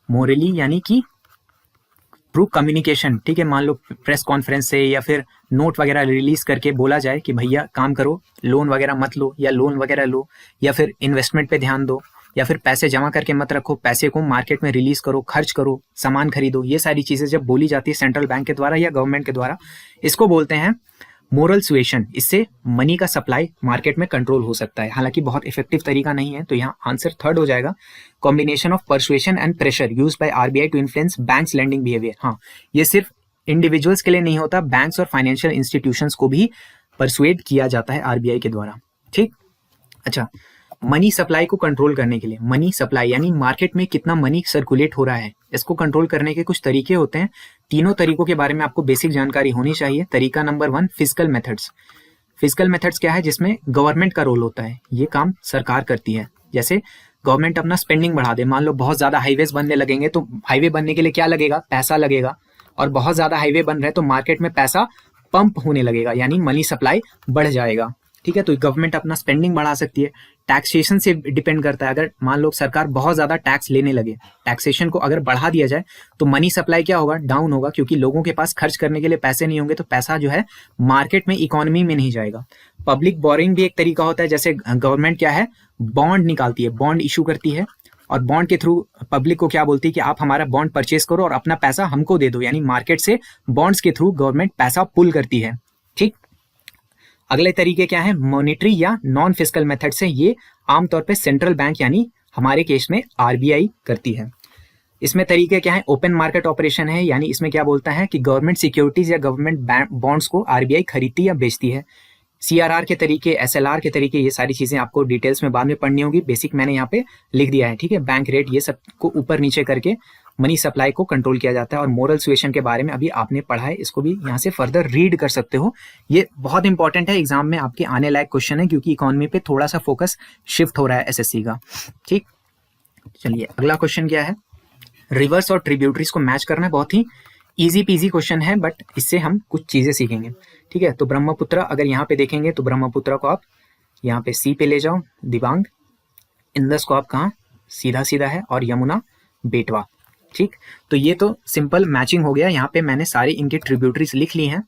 मोरली यानी कि थ्रू कम्युनिकेशन, ठीक है, मान लो प्रेस कॉन्फ्रेंस से या फिर नोट वगैरह रिलीज करके बोला जाए कि भैया काम करो, लोन वगैरह मत लो या लोन वगैरह लो, या फिर इन्वेस्टमेंट पे ध्यान दो, या फिर पैसे जमा करके मत रखो, पैसे को मार्केट में रिलीज करो, खर्च करो, सामान खरीदो, ये सारी चीजें जब बोली जाती है सेंट्रल बैंक के द्वारा या गवर्नमेंट के द्वारा, इसको बोलते हैं मोरल सुएशन। इससे मनी का सप्लाई मार्केट में कंट्रोल हो सकता है, हालांकि बहुत इफेक्टिव तरीका नहीं है। तो यहाँ आंसर थर्ड हो जाएगा, combination of persuasion and pressure used by RBI to influence banks lending behaviour. हाँ, ये सिर्फ इंडिविजुअल्स के लिए नहीं होता, बैंक्स और फाइनेंशियल इंस्टीट्यूशंस को भी परसुएड किया जाता है आरबीआई के द्वारा। ठीक, अच्छा, मनी सप्लाई को कंट्रोल करने के लिए, मनी सप्लाई यानी मार्केट में कितना मनी सर्कुलेट हो रहा है, इसको कंट्रोल करने के कुछ तरीके होते हैं। तीनों तरीकों के बारे में आपको बेसिक जानकारी होनी चाहिए। तरीका number 1, fiscal methods. Fiscal methods क्या है? जिसमें गवर्नमेंट का रोल होता है, ये काम सरकार करती है। जैसे गवर्नमेंट अपना स्पेंडिंग बढ़ा दे, मान लो बहुत ज्यादा हाईवेज बनने लगेंगे, तो हाईवे बनने के लिए क्या लगेगा? पैसा लगेगा, और बहुत ज्यादा हाईवे बन रहे हैं तो मार्केट में पैसा पंप होने लगेगा, यानी मनी सप्लाई बढ़ जाएगा। ठीक है, तो गवर्नमेंट अपना स्पेंडिंग बढ़ा सकती है। टैक्सेशन से डिपेंड करता है, अगर मान लो सरकार बहुत ज्यादा टैक्स लेने लगे, टैक्सेशन को अगर बढ़ा दिया जाए तो मनी सप्लाई क्या होगा? डाउन होगा, क्योंकि लोगों के पास खर्च करने के लिए पैसे नहीं होंगे, तो पैसा जो है मार्केट में, इकोनॉमी में नहीं जाएगा। पब्लिक बोरिंग भी एक तरीका होता है, जैसे गवर्नमेंट क्या है, बॉन्ड निकालती है, बॉन्ड इशू करती है, और बॉन्ड के थ्रू पब्लिक को क्या बोलती है कि आप हमारा बॉन्ड परचेज करो और अपना पैसा हमको दे दो, यानी मार्केट से बॉन्ड्स के थ्रू गवर्नमेंट पैसा पुल करती है। ठीक, अगले तरीके क्या है? मॉनिटरी या नॉन फिस्कल मेथड से, ये आमतौर पे सेंट्रल बैंक यानी हमारे केस में आरबीआई करती है। इसमें तरीके क्या है? ओपन मार्केट ऑपरेशन है, यानी इसमें क्या बोलता है कि गवर्नमेंट सिक्योरिटीज या गवर्नमेंट बॉन्ड्स को आरबीआई खरीदती या बेचती है। सीआरआर के तरीके, एसएलआर के तरीके, ये सारी चीजें आपको डिटेल्स में बाद में पढ़नी होगी, बेसिक मैंने यहाँ पे लिख दिया है। ठीक है, बैंक रेट, ये सब को ऊपर नीचे करके मनी सप्लाई को कंट्रोल किया जाता है। और मोरल सुएशन के बारे में अभी आपने पढ़ा है, इसको भी यहाँ से फर्दर रीड कर सकते हो। ये बहुत इंपॉर्टेंट है, एग्जाम में आपके आने लायक क्वेश्चन है, क्योंकि इकोनॉमी पे थोड़ा सा फोकस शिफ्ट हो रहा है एसएससी का। ठीक, चलिए अगला क्वेश्चन क्या है? रिवर्स और ट्रिब्यूटरीज को मैच करना, बहुत ही इजी पीजी क्वेश्चन है, बट इससे हम कुछ चीजें सीखेंगे। ठीक है, तो ब्रह्मपुत्र अगर यहाँ पे देखेंगे तो ब्रह्मपुत्र को आप यहाँ पे सी पे ले जाओ, दिबांग, इंदस को आप कहाँ? सीधा सीधा है, और यमुना बेटवा। ठीक, तो ये तो सिंपल मैचिंग हो गया। यहाँ पे मैंने सारी इनकी ट्रिब्यूटरीज लिख ली हैं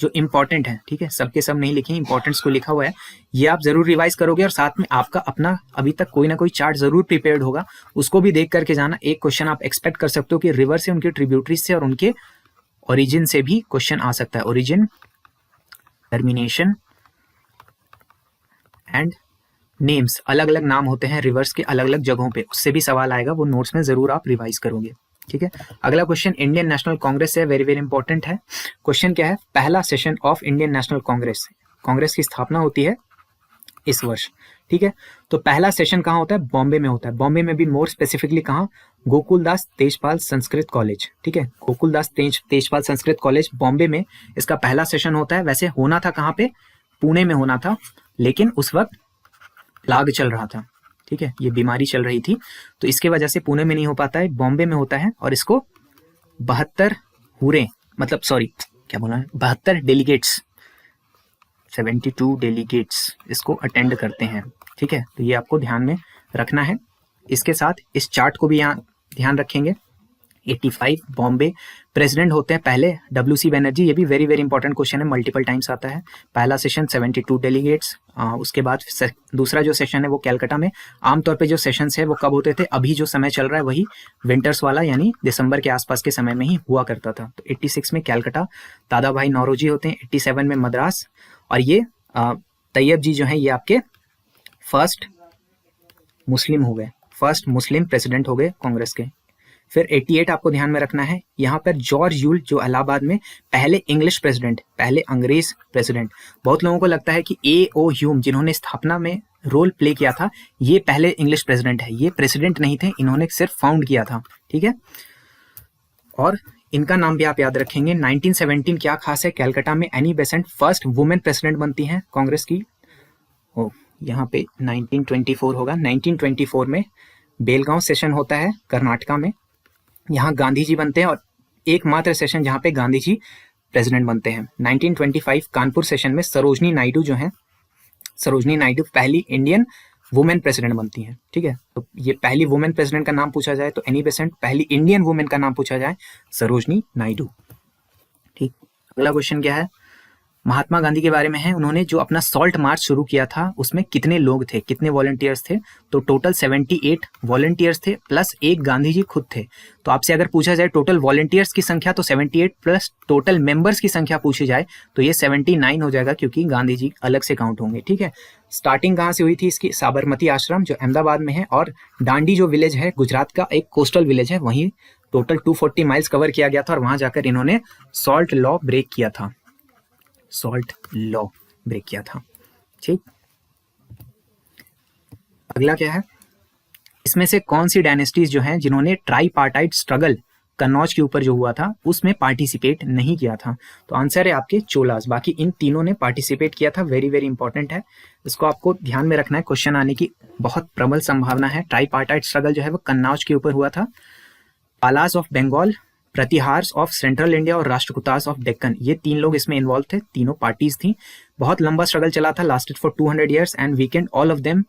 जो इंपॉर्टेंट है। ठीक है, सबके सब नहीं लिखे, इंपॉर्टेंट्स को लिखा हुआ है, ये आप जरूर रिवाइज करोगे, और साथ में आपका अपना अभी तक कोई ना कोई चार्ट जरूर प्रिपेयर्ड होगा, उसको भी देख करके जाना। एक क्वेश्चन आप एक्सपेक्ट कर सकते हो कि रिवर से, उनके ट्रिब्यूटरीज से और उनके ओरिजिन से भी क्वेश्चन आ सकता है। ओरिजिन, टर्मिनेशन एंड नेम्स, अलग अलग नाम होते हैं रिवर्स के अलग अलग जगहों पे, उससे भी सवाल आएगा, वो नोट्स में जरूर आप रिवाइज करोगे। ठीक है, अगला क्वेश्चन इंडियन नेशनल कांग्रेस है, वेरी वेरी इंपॉर्टेंट है। क्वेश्चन क्या है? पहला session of Indian national Congress, Congress की स्थापना होती है इस वर्ष। ठीक है, तो पहला सेशन कहाँ होता है? बॉम्बे में होता है। बॉम्बे में भी मोर स्पेसिफिकली कहाँ? गोकुलदास तेजपाल संस्कृत कॉलेज। ठीक है, गोकुलदास तेजपाल संस्कृत कॉलेज बॉम्बे में इसका पहला सेशन होता है। वैसे होना था कहाँ पे? पुणे में होना था, लेकिन उस वक्त प्लाग चल रहा था। ठीक है, ये बीमारी चल रही थी, तो इसके वजह से पुणे में नहीं हो पाता है, बॉम्बे में होता है। और इसको 72 हुरे, मतलब सॉरी क्या बोला है, 72 डेलीगेट्स, 72 डेलीगेट्स इसको अटेंड करते हैं। ठीक है, तो ये आपको ध्यान में रखना है। इसके साथ इस चार्ट को भी यहाँ ध्यान रखेंगे। 85 बॉम्बे प्रेसिडेंट होते हैं पहले WC बनर्जी, ये भी वेरी वेरी इंपॉर्टेंट क्वेश्चन है, मल्टीपल टाइम्स आता है। पहला सेशन 72 डेलीगेट्स, उसके बाद दूसरा जो सेशन है वो कैलकाटा में। आमतौर पे जो सेशंस है वो कब होते थे? अभी जो समय चल रहा है वही विंटर्स वाला, यानी दिसंबर के आसपास के समय में ही हुआ करता था। तो 86 में कैलकाटा, दादा भाई नौरोजी होते हैं। 87 में मद्रास, और ये तैयब जी जो है ये आपके फर्स्ट मुस्लिम हो गए, फर्स्ट मुस्लिम प्रेसिडेंट हो गए कांग्रेस के। फिर 88 आपको ध्यान में रखना है, यहाँ पर जॉर्ज यूल जो इलाहाबाद में पहले इंग्लिश प्रेसिडेंट, पहले अंग्रेज प्रेसिडेंट। बहुत लोगों को लगता है कि A.O. ह्यूम जिन्होंने स्थापना में रोल प्ले किया था, ये पहले इंग्लिश प्रेसिडेंट है। ये प्रेसिडेंट नहीं थे, इन्होंने सिर्फ फाउंड किया था। ठीक है, और इनका नाम भी आप याद रखेंगे। 1917 क्या खास है? कैलकाटा में Annie Besant first women president बनती हैं कांग्रेस की। ओ, यहाँ पे 1924 होगा। 1924 में बेलगांव सेशन होता है कर्नाटका में, यहाँ गांधी जी बनते हैं, और एकमात्र सेशन जहाँ पे गांधी जी प्रेसिडेंट बनते हैं। 1925 कानपुर सेशन में सरोजनी नायडू जो हैं, सरोजनी नायडू पहली इंडियन वुमेन प्रेसिडेंट बनती हैं, ठीक है। तो ये पहली वुमेन प्रेसिडेंट का नाम पूछा जाए तो एनी बेसेंट, पहली इंडियन वुमेन का नाम पूछा जाए सरोजनी नायडू, ठीक। अगला क्वेश्चन क्या है, महात्मा गांधी के बारे में है। उन्होंने जो अपना सॉल्ट मार्च शुरू किया था उसमें कितने लोग थे, कितने वॉलंटियर्स थे, तो टोटल 78 वॉलंटियर्स थे प्लस एक गांधी जी खुद थे। तो आपसे अगर पूछा जाए टोटल वॉलंटियर्स की संख्या तो 78 प्लस टोटल मेंबर्स की संख्या पूछी जाए तो ये 79 हो जाएगा, क्योंकि गांधी जी अलग से काउंट होंगे, ठीक है। स्टार्टिंग कहाँ से हुई थी इसकी, साबरमती आश्रम जो अहमदाबाद में है, और दांडी जो विलेज है गुजरात का एक कोस्टल विलेज है, वहीं टोटल 240 माइल्स कवर किया गया था और वहां जाकर इन्होंने सॉल्ट लॉ ब्रेक किया था, सॉल्ट लॉ ब्रेक किया था, ठीक। अगला क्या है, इसमें से कौन सी डायनेस्टीज जो हैं जिन्होंने ट्राईपार्टाइट स्ट्रगल कन्नौज के ऊपर जो हुआ था उसमें पार्टिसिपेट नहीं किया था, तो आंसर है आपके चोलास। बाकी इन तीनों ने पार्टिसिपेट किया था, वेरी वेरी इंपॉर्टेंट है, इसको आपको ध्यान में रखना है, क्वेश्चन आने की बहुत प्रबल संभावना है। ट्राईपार्टाइट स्ट्रगल जो है वो कन्नौज के ऊपर हुआ था। Palas of Bengal, Pratiharas of central India और राष्ट्रकूटास ऑफ डेक्कन, ये 3 लोग इसमें इन्वॉल्व थे, तीनों पार्टीज थी। बहुत लंबा स्ट्रगल चला था, lasted for 200 years and weekend all of them,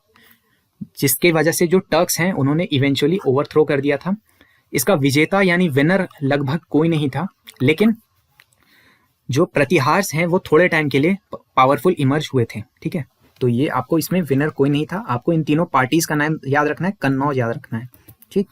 जिसके वजह से जो टर्क्स हैं उन्होंने इवेंचुअली ओवरथ्रो कर दिया था। इसका विजेता यानी विनर लगभग कोई नहीं था, लेकिन जो प्रतिहार्स हैं वो थोड़े टाइम के लिए पावरफुल इमर्ज हुए थे, ठीक है। तो ये आपको इसमें विनर कोई नहीं था, आपको इन तीनों पार्टीज का नाम याद रखना है, कन्नौज याद रखना है, ठीक।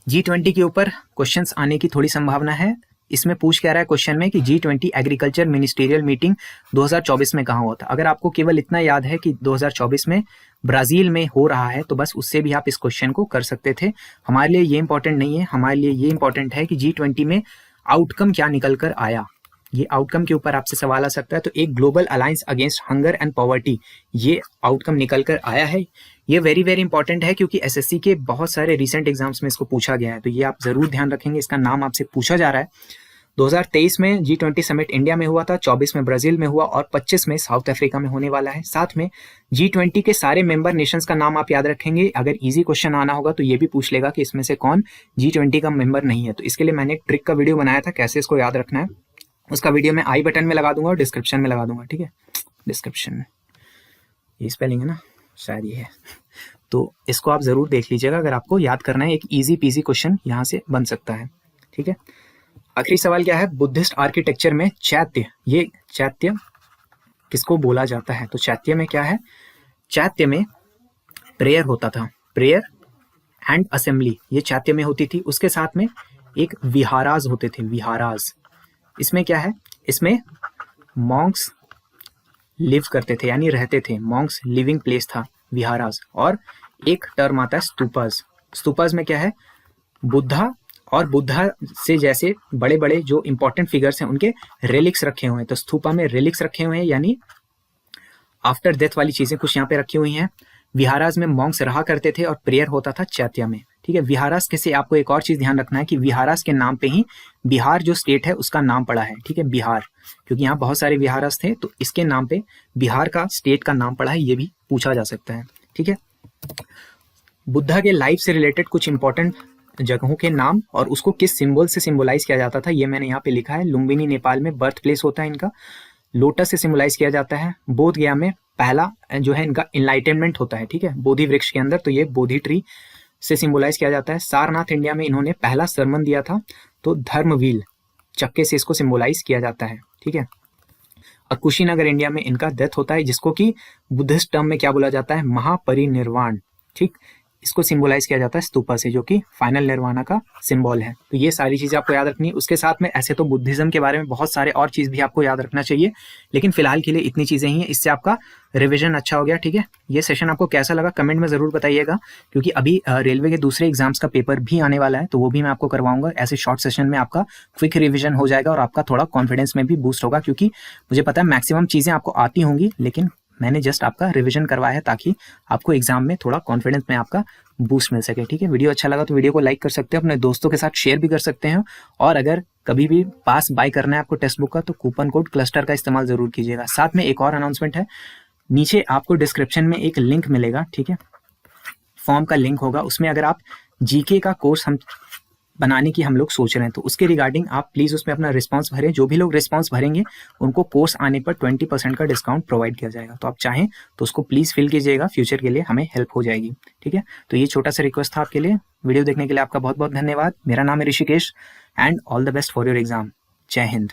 G20 के ऊपर क्वेश्चंस आने की थोड़ी संभावना है। इसमें पूछ क्या रहा है क्वेश्चन में कि G20 एग्रीकल्चर मिनिस्टेरियल मीटिंग 2024 में कहाँ हुआ था। अगर आपको केवल इतना याद है कि 2024 में ब्राजील में हो रहा है तो बस उससे भी आप इस क्वेश्चन को कर सकते थे। हमारे लिए ये इंपॉर्टेंट नहीं है, हमारे लिए ये इंपॉर्टेंट है कि G20 में आउटकम क्या निकल कर आया, ये आउटकम के ऊपर आपसे सवाल आ सकता है। तो एक global alliance against hunger and poverty, ये आउटकम निकल कर आया है। ये वेरी वेरी इंपॉर्टेंट है क्योंकि एसएससी के बहुत सारे रिसेंट एग्जाम्स में इसको पूछा गया है, तो ये आप जरूर ध्यान रखेंगे, इसका नाम आपसे पूछा जा रहा है। 2023 में G20 समिट इंडिया में हुआ था, 24 में ब्राजील में हुआ और 25 में साउथ अफ्रीका में होने वाला है। साथ में G20 के सारे मेंबर नेशंस का नाम आप याद रखेंगे। अगर इजी क्वेश्चन आना होगा तो ये भी पूछ लेगा कि इसमें से कौन G20 का मेंबर नहीं है, तो इसके लिए मैंने एक ट्रिक का वीडियो बनाया था कैसे इसको याद रखना है। उसका वीडियो मैं आई बटन में लगा दूंगा और डिस्क्रिप्शन में लगा दूंगा, ठीक है। डिस्क्रिप्शन में ये स्पेलिंग है ना, शायद ये है, तो इसको आप जरूर देख लीजिएगा अगर आपको याद करना है। एक इजी पीजी क्वेश्चन यहाँ से बन सकता है, ठीक है। आखिरी सवाल क्या है, बुद्धिस्ट आर्किटेक्चर में चैत्य, ये चैत्य किसको बोला जाता है, तो चैत्य में क्या है, चैत्य में प्रेयर होता था, प्रेयर एंड असेंबली ये चैत्य में होती थी। उसके साथ में एक विहाराज होते थे, विहाराज। इसमें क्या है, इसमें मॉन्क्स लिव करते थे यानी रहते थे, मॉन्क्स लिविंग प्लेस था विहाराज। और एक टर्म आता है स्तूपास, स्तूपास में क्या है, बुद्धा और बुद्धा से जैसे बड़े बड़े जो इंपॉर्टेंट फिगर्स हैं उनके रेलिक्स रखे हुए हैं, तो स्तूपा में रेलिक्स रखे हुए हैं यानी आफ्टर डेथ वाली चीजें कुछ यहाँ पे रखी हुई हैं। विहाराज में मॉन्क्स रहा करते थे और प्रेयर होता था चैत्य में, ठीक है। विहाराज के से आपको एक और चीज ध्यान रखना है कि विहाराज के नाम पे ही बिहार जो स्टेट है उसका नाम पड़ा है, ठीक है, बिहार, क्योंकि यहाँ बहुत सारे विहाराज थे तो इसके नाम पे बिहार का स्टेट का नाम पड़ा है, ये भी पूछा जा सकता है, ठीक है। बुद्धा के लाइफ से रिलेटेड कुछ इंपॉर्टेंट जगहों के नाम और उसको किस सिंबल से सिंबलाइज किया जाता था ये मैंने यहाँ पे लिखा है। लुम्बिनी नेपाल में बर्थ प्लेस होता है इनका, लोटस से सिंबलाइज किया जाता है। बोध गया में पहला जो है इनका इनलाइटनमेंट होता है, ठीक है, बोधि वृक्ष के अंदर, तो ये बोधि ट्री से सिंबलाइज किया जाता है। सारनाथ इंडिया में इन्होंने पहला सरमन दिया था, तो धर्म व्हील चक्के से इसको सिंबलाइज किया जाता है, ठीक है। और कुशीनगर इंडिया में इनका डेथ होता है, जिसको कि बुद्धिस्ट टर्म में क्या बोला जाता है, महापरिनिर्वाण, ठीक, इसको सिंबलाइज किया जाता है स्तूपा से, जो कि फाइनल निर्वाणा का सिंबल है। तो ये सारी चीजें आपको याद रखनी है। उसके साथ में ऐसे तो बुद्धिज्म के बारे में बहुत सारे और चीज भी आपको याद रखना चाहिए, लेकिन फिलहाल के लिए इतनी चीजें ही हैं, इससे आपका रिवीजन अच्छा हो गया, ठीक है। ये सेशन आपको कैसा लगा कमेंट में जरूर बताइएगा, क्योंकि अभी रेलवे के दूसरे एग्जाम्स का पेपर भी आने वाला है, तो वो भी मैं आपको करवाऊंगा। ऐसे शॉर्ट सेशन में आपका क्विक रिविजन हो जाएगा और आपका थोड़ा कॉन्फिडेंस में भी बूस्ट होगा, क्योंकि मुझे पता है मैक्सिमम चीजें आपको आती होंगी, लेकिन मैंने जस्ट आपका रिवीजन करवाया है ताकि आपको एग्जाम में थोड़ा कॉन्फिडेंस में आपका बूस्ट मिल सके, ठीक है। वीडियो अच्छा लगा तो वीडियो को लाइक कर सकते हो, अपने दोस्तों के साथ शेयर भी कर सकते हैं, और अगर कभी भी पास बाय करना है आपको टेक्स्ट बुक का तो कूपन कोड क्लस्टर का इस्तेमाल जरूर कीजिएगा। साथ में एक और अनाउंसमेंट है, नीचे आपको डिस्क्रिप्शन में एक लिंक मिलेगा, ठीक है, फॉर्म का लिंक होगा, उसमें अगर आप जीके का कोर्स हम बनाने की हम लोग सोच रहे हैं, तो उसके रिगार्डिंग आप प्लीज़ उसमें अपना रिस्पांस भरें। जो भी लोग रिस्पांस भरेंगे उनको कोर्स आने पर 20% का डिस्काउंट प्रोवाइड किया जाएगा। तो आप चाहें तो उसको प्लीज़ फिल कीजिएगा, फ्यूचर के लिए हमें हेल्प हो जाएगी। ठीक है, तो ये छोटा सा रिक्वेस्ट था आपके लिए। वीडियो देखने के लिए आपका बहुत बहुत धन्यवाद। मेरा नाम है Rishikesh and all the best for your exam. जय हिंद।